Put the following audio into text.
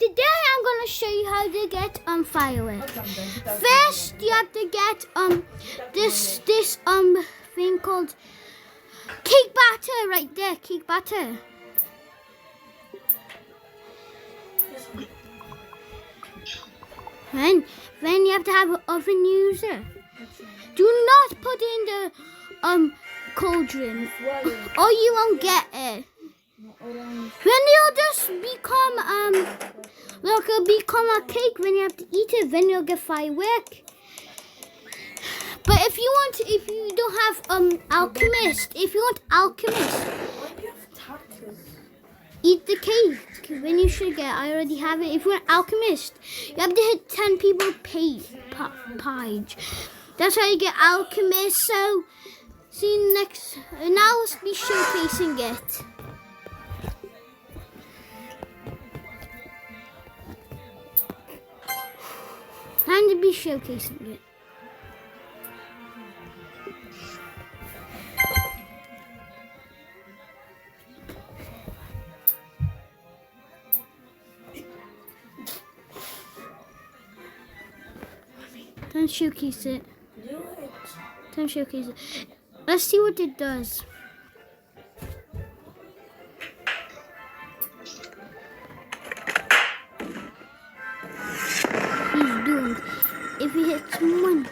today I'm gonna show you how to get fireworks. First, you have to get this thing called cake batter right there. Cake batter. Then you have to have an oven user. Do not put in the cauldron, or you won't get it. Then you'll just become it'll become a cake. When you have to eat it, then you'll get firework. But if you don't have alchemist, eat the cake. When you should get, I already have it. If you're an alchemist, you have to hit 10 people page. That's how you get alchemist. So see you next. Now let's be showcasing it. Time to be showcasing it. Time to showcase it. Time to showcase it. Let's see what it does. He's doomed. If he hits one.